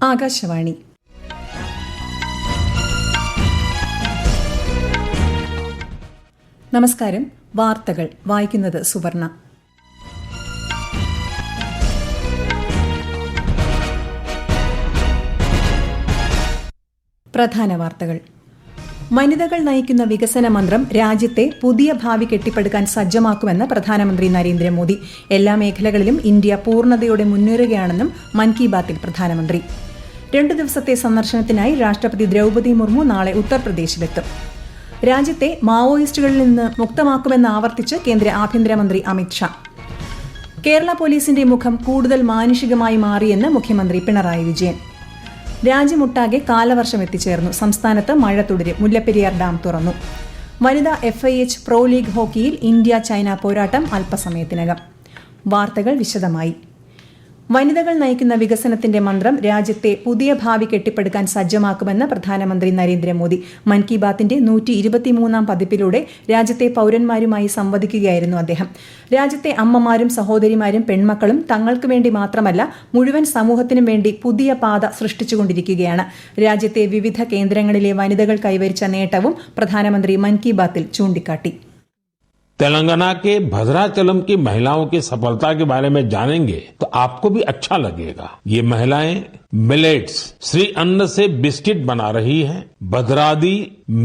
ആകാശവാണി. നമസ്കാരം. വാർത്തകൾ വായിക്കുന്നത് സുവർണ. പ്രധാന വാർത്തകൾ. വനിതകൾ നയിക്കുന്ന വികസന മന്ത്രം രാജ്യത്തെ പുതിയ ഭാവി കെട്ടിപ്പടുക്കാൻ സജ്ജമാക്കുമെന്ന് പ്രധാനമന്ത്രി നരേന്ദ്രമോദി. എല്ലാ മേഖലകളിലും ഇന്ത്യ പൂർണ്ണതയോടെ മുന്നേറുകയാണെന്നും മൻ കി ബാത്തിൽ പ്രധാനമന്ത്രി. 2 ദിവസത്തെ സന്ദർശനത്തിനായി രാഷ്ട്രപതി ദ്രൌപദി മുർമു നാളെ ഉത്തർപ്രദേശിലെത്തും. രാജ്യത്തെ മാവോയിസ്റ്റുകളിൽ നിന്ന് മുക്തമാക്കുമെന്ന് ആവർത്തിച്ച് കേന്ദ്ര ആഭ്യന്തരമന്ത്രി അമിത്ഷാ. കേരള പോലീസിന്റെ മുഖം കൂടുതൽ മാനുഷികമായി മാറിയെന്ന് മുഖ്യമന്ത്രി പിണറായി വിജയൻ. രാജ്യമൊട്ടാകെ കാലവർഷം എത്തിച്ചേർന്നു. സംസ്ഥാനത്ത് മഴ തുടരും. മുല്ലപ്പെരിയാർ ഡാം തുറന്നു. വനിതാ FIH പ്രോ ലീഗ് ഹോക്കിയിൽ ഇന്ത്യ ചൈന പോരാട്ടം അല്പസമയത്തിനകം. വാർത്തകൾ വിശദമായി. വനിതകൾ നയിക്കുന്ന വികസനത്തിന്റെ മന്ത്രം രാജ്യത്തെ പുതിയ ഭാവി കെട്ടിപ്പടുക്കാൻ സജ്ജമാക്കുമെന്ന് പ്രധാനമന്ത്രി നരേന്ദ്രമോദി. മൻ കി ബാത്തിന്റെ 123-ാം പതിപ്പിലൂടെ രാജ്യത്തെ പൌരന്മാരുമായി സംവദിക്കുകയായിരുന്നു അദ്ദേഹം. രാജ്യത്തെ അമ്മമാരും സഹോദരിമാരും പെൺമക്കളും തങ്ങൾക്ക് വേണ്ടി മാത്രമല്ല മുഴുവൻ സമൂഹത്തിനും വേണ്ടി പുതിയ പാത സൃഷ്ടിച്ചുകൊണ്ടിരിക്കുകയാണ്. രാജ്യത്തെ വിവിധ കേന്ദ്രങ്ങളിലെ വനിതകൾ കൈവരിച്ച നേട്ടവും പ്രധാനമന്ത്രി മൻ കി ബാത്തിൽ ചൂണ്ടിക്കാട്ടി. तेलंगाना के भद्राचलम की महिलाओं की सफलता के बारे में जानेंगे तो आपको भी अच्छा लगेगा। ये महिलाएं मिलेट्स श्री अन्न से बिस्किट बना रही हैं। भद्रादी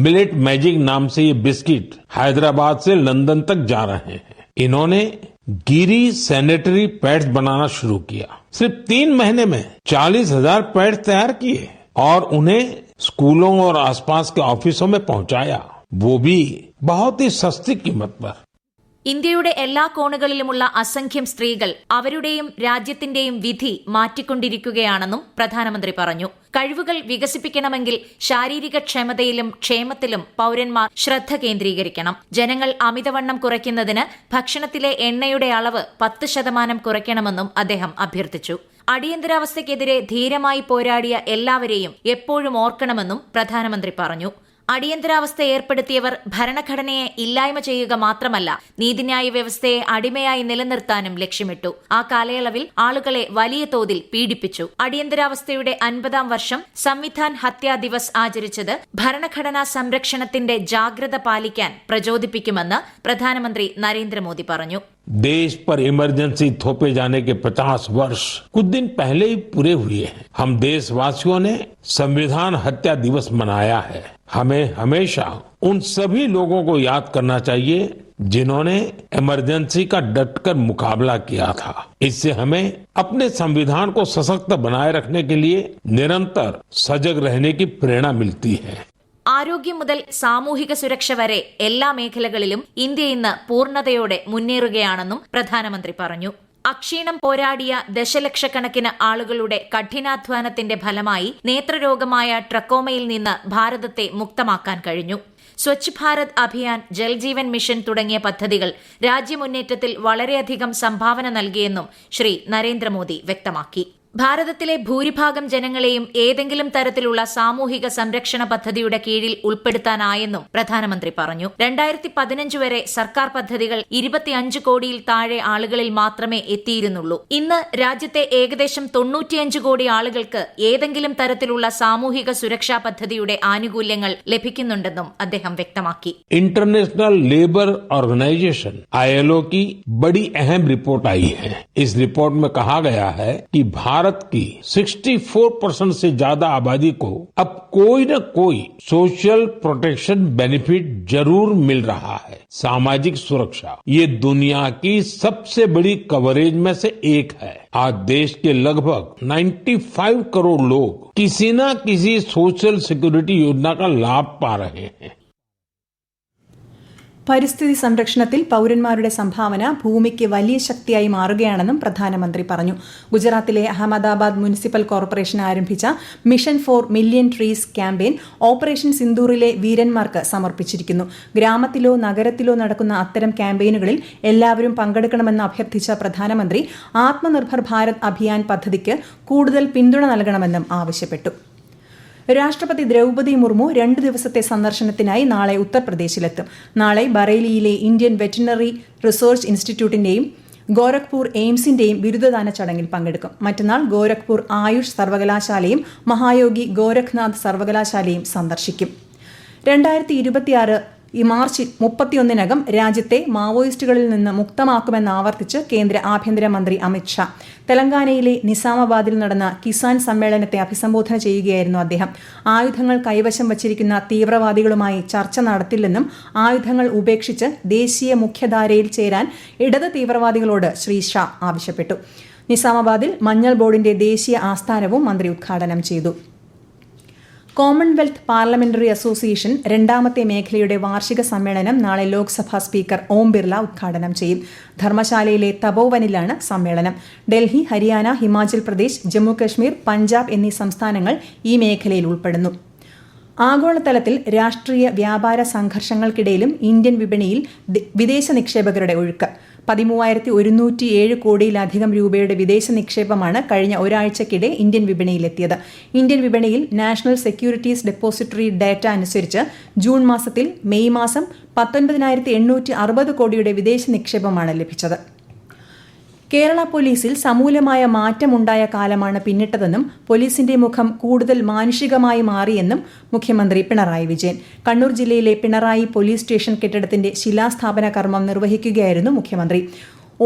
मिलेट मैजिक नाम से ये बिस्किट हैदराबाद से लंदन तक जा रहे हैं। इन्होंने गिरी सैनिटरी पैड्स बनाना शुरू किया। सिर्फ 3 महीने में 40,000 पैड्स तैयार किए और उन्हें स्कूलों और आसपास के ऑफिसों में पहुंचाया, वो भी बहुत ही सस्ती कीमत पर. ഇന്ത്യയുടെ എല്ലാ കോണുകളിലുമുള്ള അസംഖ്യം സ്ത്രീകൾ അവരുടെയും രാജ്യത്തിന്റെയും വിധി മാറ്റിക്കൊണ്ടിരിക്കുകയാണെന്നും പ്രധാനമന്ത്രി പറഞ്ഞു. കഴിവുകൾ വികസിപ്പിക്കണമെങ്കിൽ ശാരീരിക ക്ഷമതയിലും ക്ഷേമത്തിലും പൌരന്മാർ ശ്രദ്ധ കേന്ദ്രീകരിക്കണം. ജനങ്ങൾ അമിതവണ്ണം കുറയ്ക്കുന്നതിന് ഭക്ഷണത്തിലെ എണ്ണയുടെ അളവ് 10% കുറയ്ക്കണമെന്നും അദ്ദേഹം അഭ്യർത്ഥിച്ചു. അടിയന്തരാവസ്ഥയ്ക്കെതിരെ ധീരമായി പോരാടിയ എല്ലാവരെയും എപ്പോഴും ഓർക്കണമെന്നും പ്രധാനമന്ത്രി പറഞ്ഞു. അടിയന്തരാവസ്ഥ ഏർപ്പെടുത്തിയവർ ഭരണഘടനയെ ഇല്ലായ്മ ചെയ്യുക മാത്രമല്ല, നീതിന്യായ വ്യവസ്ഥയെ അടിമയായി നിലനിർത്താനും ലക്ഷ്യമിട്ടു. ആ കാലയളവിൽ ആളുകളെ വലിയ തോതിൽ പീഡിപ്പിച്ചു. അടിയന്തരാവസ്ഥയുടെ 50-ാം വർഷം സംവിധാൻ ഹത്യാ ദിവസ് ആചരിച്ചത് ഭരണഘടനാ സംരക്ഷണത്തിന്റെ ജാഗ്രത പാലിക്കാൻ പ്രചോദിപ്പിക്കുമെന്ന് പ്രധാനമന്ത്രി നരേന്ദ്രമോദി പറഞ്ഞു. देश पर इमरजेंसी थोपे जाने के 50 वर्ष कुछ दिन पहले ही पूरे हुए हैं। हम देशवासियों ने संविधान हत्या दिवस मनाया है। हमें हमेशा उन सभी लोगों को याद करना चाहिए जिन्होंने इमरजेंसी का डटकर मुकाबला किया था। इससे हमें अपने संविधान को सशक्त बनाए रखने के लिए निरंतर सजग रहने की प्रेरणा मिलती है. ആരോഗ്യം മുതൽ സാമൂഹിക സുരക്ഷ വരെ എല്ലാ മേഖലകളിലും ഇന്ത്യ ഇന്ന് പൂർണ്ണതയോടെ മുന്നേറുകയാണെന്നും പ്രധാനമന്ത്രി പറഞ്ഞു. അക്ഷീണം പോരാടിയ ദശലക്ഷക്കണക്കിന് ആളുകളുടെ കഠിനാധ്വാനത്തിന്റെ ഫലമായി നേത്രരോഗമായ ട്രക്കോമയിൽ നിന്ന് ഭാരതത്തെ മുക്തമാക്കാൻ കഴിഞ്ഞു. സ്വച്ഛ് ഭാരത് അഭിയാൻ, ജൽജീവൻ മിഷൻ തുടങ്ങിയ പദ്ധതികൾ രാജ്യമുന്നേറ്റത്തിൽ വളരെയധികം സംഭാവന നൽകിയെന്നും ശ്രീ നരേന്ദ്രമോദി വ്യക്തമാക്കി. ഭാരതത്തിലെ ഭൂരിഭാഗം ജനങ്ങളെയും ഏതെങ്കിലും തരത്തിലുള്ള സാമൂഹിക സംരക്ഷണ പദ്ധതിയുടെ കീഴിൽ ഉൾപ്പെടുത്താനായെന്നും പ്രധാനമന്ത്രി പറഞ്ഞു. 2015 വരെ സർക്കാർ പദ്ധതികൾ 25 കോടിയിൽ താഴെ ആളുകളിൽ മാത്രമേ എത്തിയിരുന്നുള്ളൂ. ഇന്ന് രാജ്യത്തെ ഏകദേശം 95 കോടി ആളുകൾക്ക് ഏതെങ്കിലും തരത്തിലുള്ള സാമൂഹിക സുരക്ഷാ പദ്ധതിയുടെ ആനുകൂല്യങ്ങൾ ലഭിക്കുന്നുണ്ടെന്നും അദ്ദേഹം വ്യക്തമാക്കി. इंटरनेशनल लेबर ऑर्गेनाइजेशन ILO की बड़ी अहम रिपोर्ट आई है. इस रिपोर्ट में कहा गया है कि भारत की 64% से ज्यादा आबादी को अब कोई न कोई सोशल प्रोटेक्शन बेनिफिट जरूर मिल रहा है. सामाजिक सुरक्षा ये दुनिया की सबसे बड़ी कवरेज में से एक है. आज देश के लगभग 95 करोड़ लोग किसी न किसी सोशल सिक्योरिटी योजना का लाभ पा रहे हैं. പരിസ്ഥിതി സംരക്ഷണത്തിൽ പൌരന്മാരുടെ സംഭാവന ഭൂമിക്ക് വലിയ ശക്തിയായി മാറുകയാണെന്നും പ്രധാനമന്ത്രി പറഞ്ഞു. ഗുജറാത്തിലെ അഹമ്മദാബാദ് മുനിസിപ്പൽ കോർപ്പറേഷൻ ആരംഭിച്ച mission for million trees campaign operation സിന്ദൂറിലെ വീരന്മാർക്ക് സമർപ്പിച്ചിരിക്കുന്നു. ഗ്രാമത്തിലോ നഗരത്തിലോ നടക്കുന്ന അത്തരം ക്യാമ്പയിനുകളിൽ എല്ലാവരും പങ്കെടുക്കണമെന്ന് അഭ്യർത്ഥിച്ച പ്രധാനമന്ത്രി ആത്മനിർഭർ ഭാരത് അഭിയാൻ പദ്ധതിക്ക് കൂടുതൽ പിന്തുണ നൽകണമെന്നും ആവശ്യപ്പെട്ടു. രാഷ്ട്രപതി ദ്രൌപദി മുർമു 2 ദിവസത്തെ സന്ദർശനത്തിനായി നാളെ ഉത്തർപ്രദേശിലെത്തും. നാളെ ബറേലിയിലെ ഇന്ത്യൻ വെറ്റിനറി റിസർച്ച് ഇൻസ്റ്റിറ്റ്യൂട്ടിന്റെയും ഗോരഖ്പൂർ എയിംസിന്റെയും ബിരുദദാന ചടങ്ങിൽ പങ്കെടുക്കും. മറ്റന്നാൾ ഗോരഖ്പൂർ ആയുഷ് സർവകലാശാലയും മഹായോഗി ഗോരഖ്നാഥ് സർവകലാശാലയും സന്ദർശിക്കും. 2026 മാർച്ച് 31-നകം രാജ്യത്തെ മാവോയിസ്റ്റുകളിൽ നിന്ന് മുക്തമാക്കുമെന്നാവർത്തിച്ച് കേന്ദ്ര ആഭ്യന്തരമന്ത്രി അമിത്ഷാ തെലങ്കാനയിലെ നിസാമാബാദിൽ നടന്ന കിസാൻ സമ്മേളനത്തെ അഭിസംബോധന ചെയ്യുകയായിരുന്നു അദ്ദേഹം. ആയുധങ്ങൾ കൈവശം വച്ചിരിക്കുന്ന തീവ്രവാദികളുമായി ചർച്ച നടത്തില്ലെന്നും ആയുധങ്ങൾ ഉപേക്ഷിച്ച് ദേശീയ മുഖ്യധാരയിൽ ചേരാൻ ഇടത് തീവ്രവാദികളോട് ശ്രീ ഷാ ആവശ്യപ്പെട്ടു. നിസാമാബാദിൽ മഞ്ഞൾ ബോർഡിന്റെ ദേശീയ ആസ്ഥാനവും മന്ത്രി ഉദ്ഘാടനം ചെയ്തു. കോമൺവെൽത്ത് പാർലമെന്ററി അസോസിയേഷൻ 2ാമത്തെ മേഖലയുടെ വാർഷിക സമ്മേളനം നാളെ ലോക്സഭാ സ്പീക്കർ ഓം ബിർള ഉദ്ഘാടനം ചെയ്യും. ധർമ്മശാലയിലെ തപോവനിലാണ് സമ്മേളനം. ഡൽഹി, ഹരിയാന, ഹിമാചൽ പ്രദേശ്, ജമ്മുകശ്മീർ, പഞ്ചാബ് എന്നീ സംസ്ഥാനങ്ങൾ ഈ മേഖലയിൽ ഉൾപ്പെടുന്നു. ആഗോളതലത്തിൽ രാഷ്ട്രീയ വ്യാപാര സംഘർഷങ്ങൾക്കിടയിലും ഇന്ത്യൻ വിപണിയിൽ വിദേശ നിക്ഷേപകരുടെ ഒഴുക്ക്. 13,107 കോടിയിലധികം രൂപയുടെ വിദേശ നിക്ഷേപമാണ് കഴിഞ്ഞ ഒരാഴ്ചക്കിടെ ഇന്ത്യൻ വിപണിയിലെത്തിയത്. ഇന്ത്യൻ വിപണിയിൽ നാഷണൽ സെക്യൂരിറ്റീസ് ഡെപ്പോസിറ്ററി ഡാറ്റ അനുസരിച്ച് ജൂൺ മാസത്തിൽ മെയ് മാസം 19,860 കോടിയുടെ വിദേശ നിക്ഷേപമാണ് ലഭിച്ചത്. കേരള പോലീസിൽ സമൂലമായ മാറ്റമുണ്ടായ കാലമാണ് പിന്നിട്ടതെന്നും പോലീസിന്റെ മുഖം കൂടുതൽ മാനുഷികമായി മാറിയെന്നും മുഖ്യമന്ത്രി പിണറായി വിജയൻ. കണ്ണൂർ ജില്ലയിലെ പിണറായി പോലീസ് സ്റ്റേഷൻ കെട്ടിടത്തിന്റെ ശിലാസ്ഥാപന കർമ്മം നിർവഹിക്കുകയായിരുന്നു മുഖ്യമന്ത്രി.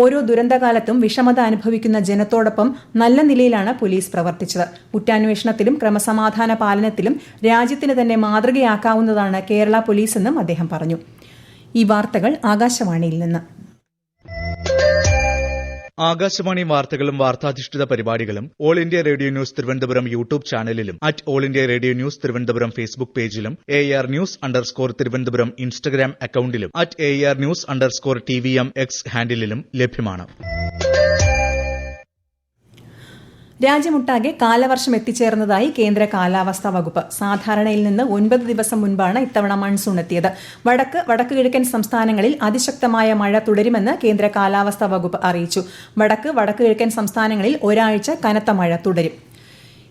ഓരോ ദുരന്തകാലത്തും വിഷമത അനുഭവിക്കുന്ന ജനത്തോടൊപ്പം നല്ല നിലയിലാണ് പോലീസ് പ്രവർത്തിച്ചത്. കുറ്റാന്വേഷണത്തിലും ക്രമസമാധാന പാലനത്തിലും രാജ്യത്തിന് തന്നെ മാതൃകയാക്കാവുന്നതാണ് കേരള പോലീസെന്നും അദ്ദേഹം പറഞ്ഞു. ഈ വാർത്തകൾ ആകാശവാണിയിൽ നിന്ന്. ആകാശവാണി വാർത്തകളും വാർത്താധിഷ്ഠിത പരിപാടികളും all India radio news Thiruvananthapuram YouTube ചാനലിലും all India radio news Thiruvananthapuram Facebook പേജിലും AR News_ തിരുവനന്തപുരം ഇൻസ്റ്റഗ്രാം അക്കൌണ്ടിലും AR News_TVM X ഹാൻഡിലും ലഭ്യമാണ്. രാജ്യമൊട്ടാകെ കാലവർഷം എത്തിച്ചേർന്നതായി കേന്ദ്ര കാലാവസ്ഥാ വകുപ്പ്. സാധാരണയിൽ നിന്ന് 9 ദിവസം മുൻപാണ് ഇത്തവണ മൺസൂൺ എത്തിയത്. വടക്ക് കിഴക്കൻ സംസ്ഥാനങ്ങളിൽ അതിശക്തമായ മഴ തുടരുമെന്ന് കേന്ദ്ര കാലാവസ്ഥാ വകുപ്പ് അറിയിച്ചു. വടക്ക് കിഴക്കൻ സംസ്ഥാനങ്ങളിൽ ഒരാഴ്ച കനത്ത മഴ തുടരും.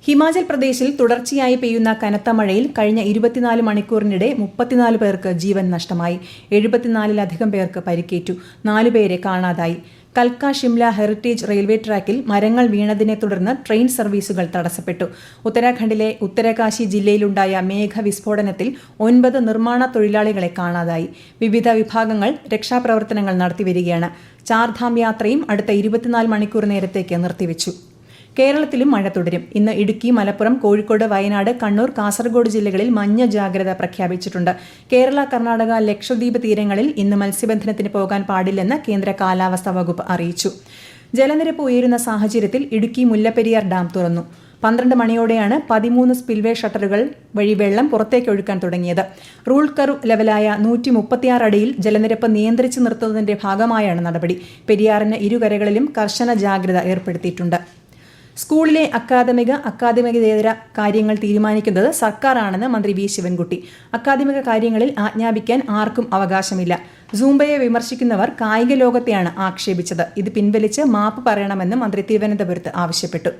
ഹിമാചൽ പ്രദേശിൽ തുടർച്ചയായി പെയ്യുന്ന കനത്ത മഴയിൽ കഴിഞ്ഞ 24 മണിക്കൂറിനിടെ 34 പേർക്ക് ജീവൻ നഷ്ടമായി. 74-ലധികം പേർക്ക് പരിക്കേറ്റു. 4 പേരെ കാണാതായി. കൽക്ക ഷിംല ഹെറിറ്റേജ് റെയിൽവേ ട്രാക്കിൽ മരങ്ങൾ വീണതിനെ തുടർന്ന് ട്രെയിൻ സർവീസുകൾ തടസ്സപ്പെട്ടു. ഉത്തരാഖണ്ഡിലെ ഉത്തരകാശി ജില്ലയിലുണ്ടായ മേഘവിസ്ഫോടനത്തിൽ 9 നിർമ്മാണ തൊഴിലാളികളെ കാണാതായി. വിവിധ വിഭാഗങ്ങൾ രക്ഷാപ്രവർത്തനങ്ങൾ നടത്തിവരികയാണ്. ചാർധാം യാത്രയും അടുത്ത 24 മണിക്കൂർ നേരത്തേക്ക് നിർത്തിവെച്ചു. കേരളത്തിലും മഴ തുടരും. ഇന്ന് ഇടുക്കി, മലപ്പുറം, കോഴിക്കോട്, വയനാട്, കണ്ണൂർ, കാസർഗോഡ് ജില്ലകളിൽ മഞ്ഞ ജാഗ്രത പ്രഖ്യാപിച്ചിട്ടുണ്ട്. കേരള, കർണാടക, ലക്ഷദ്വീപ് തീരങ്ങളിൽ ഇന്ന് മത്സ്യബന്ധനത്തിന് പോകാൻ പാടില്ലെന്ന് കേന്ദ്ര കാലാവസ്ഥാ വകുപ്പ് അറിയിച്ചു. ജലനിരപ്പ് ഉയരുന്ന സാഹചര്യത്തിൽ ഇടുക്കി മുല്ലപ്പെരിയാർ ഡാം തുറന്നു. 12 മണിയോടെയാണ് 13 സ്പിൽവേ ഷട്ടറുകൾ വഴി വെള്ളം പുറത്തേക്കൊഴുക്കാൻ തുടങ്ങിയത്. റൂൾ കർവ് ലെവലായ 136 അടിയിൽ ജലനിരപ്പ് നിയന്ത്രിച്ചു നിർത്തുന്നതിന്റെ ഭാഗമായാണ് നടപടി. പെരിയാറിന് ഇരുകരകളിലും കർശന ജാഗ്രത ഏർപ്പെടുത്തിയിട്ടുണ്ട്. സ്കൂളിലെ അക്കാദമികേതര കാര്യങ്ങൾ തീരുമാനിക്കുന്നത് സർക്കാരാണെന്ന് മന്ത്രി വി ശിവൻകുട്ടി. അക്കാദമിക കാര്യങ്ങളിൽ ആജ്ഞാപിക്കാൻ ആർക്കും അവകാശമില്ല. സൂംബയെ വിമർശിക്കുന്നവർ കായിക ലോകത്തെയാണ് ആക്ഷേപിച്ചത്. ഇത് പിൻവലിച്ച് മാപ്പ് പറയണമെന്ന് മന്ത്രി തിരുവനന്തപുരത്ത് ആവശ്യപ്പെട്ടു.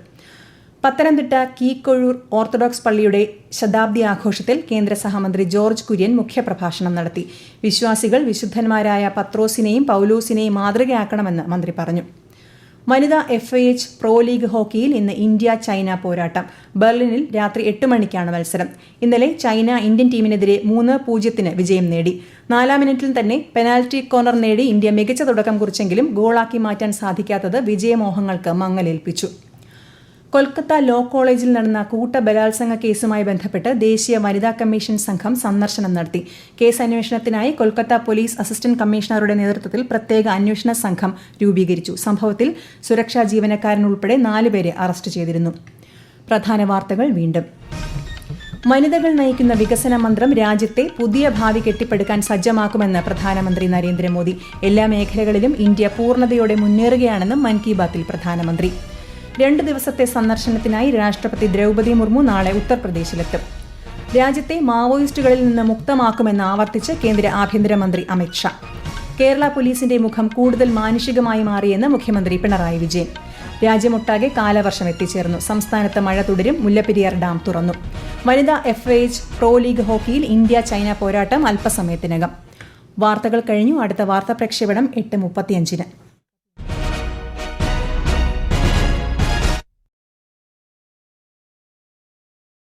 പത്തനംതിട്ട കീക്കൊഴൂർ ഓർത്തഡോക്സ് പള്ളിയുടെ ശതാബ്ദി ആഘോഷത്തിൽ കേന്ദ്ര സഹമന്ത്രി ജോർജ് കുര്യൻ മുഖ്യപ്രഭാഷണം നടത്തി. വിശ്വാസികൾ വിശുദ്ധന്മാരായ പത്രോസിനെയും പൌലോസിനെയും മാതൃകയാക്കണമെന്ന് മന്ത്രി പറഞ്ഞു. വനിതാ FIH പ്രോ ലീഗ് ഹോക്കിയിൽ ഇന്ന് ഇന്ത്യ ചൈന പോരാട്ടം. ബെർലിനിൽ രാത്രി 8 മണിക്കാണ് മത്സരം. ഇന്നലെ ചൈന ഇന്ത്യൻ ടീമിനെതിരെ 3-0 വിജയം നേടി. 4-ാം മിനിറ്റിൽ തന്നെ പെനാൽറ്റി കോർണർ നേടി ഇന്ത്യ മികച്ച തുടക്കം കുറിച്ചെങ്കിലും ഗോളാക്കി മാറ്റാൻ സാധിക്കാത്തത് വിജയമോഹങ്ങൾക്ക് മങ്ങലേൽപ്പിച്ചു. കൊൽക്കത്ത ലോ കോളേജിൽ നടന്ന കൂട്ടബലാത്സംഗ കേസുമായി ബന്ധപ്പെട്ട് ദേശീയ വനിതാ കമ്മീഷൻ സംഘം സന്ദർശനം നടത്തി. കേസ് അന്വേഷണത്തിനായി കൊൽക്കത്ത പോലീസ് അസിസ്റ്റന്റ് കമ്മീഷണറുടെ നേതൃത്വത്തിൽ പ്രത്യേക അന്വേഷണ സംഘം രൂപീകരിച്ചു. സംഭവത്തിൽ സുരക്ഷാ ജീവനക്കാരനുൾപ്പെടെ 4 പേരെ അറസ്റ്റ് ചെയ്തിരുന്നു. പ്രധാന വാർത്തകൾ വീണ്ടും. വനിതകൾ നയിക്കുന്ന വികസന മന്ത്രം രാജ്യത്തെ പുതിയ ഭാവി കെട്ടിപ്പടുക്കാൻ സജ്ജമാക്കുമെന്ന് പ്രധാനമന്ത്രി നരേന്ദ്രമോദി. എല്ലാ മേഖലകളിലും ഇന്ത്യ പൂർണ്ണതയോടെ മുന്നേറുകയാണെന്നും മൻ കി ബാത്തിൽ പ്രധാനമന്ത്രി. 2 ദിവസത്തെ സന്ദർശനത്തിനായി രാഷ്ട്രപതി ദ്രൗപദി മുർമു നാളെ ഉത്തർപ്രദേശിലെത്തും. രാജ്യത്തെ മാവോയിസ്റ്റുകളിൽ നിന്ന് മുക്തമാക്കുമെന്ന് ആവർത്തിച്ച് കേന്ദ്ര ആഭ്യന്തരമന്ത്രി അമിത്ഷാ. കേരള പോലീസിന്റെ മുഖം കൂടുതൽ മാനുഷികമായി മാറിയെന്ന് മുഖ്യമന്ത്രി പിണറായി വിജയൻ. രാജ്യമൊട്ടാകെ കാലവർഷം എത്തിച്ചേർന്നു. സംസ്ഥാനത്ത് മഴ തുടരും. മുല്ലപ്പെരിയാർ ഡാം തുറന്നു. വനിതാ FIH പ്രോ ലീഗ് ഹോക്കിയിൽ ഇന്ത്യ ചൈന പോരാട്ടം അല്പസമയത്തിനകം. വാർത്തകൾ കഴിഞ്ഞു. അടുത്ത വാർത്താ പ്രക്ഷേപണം 8:35.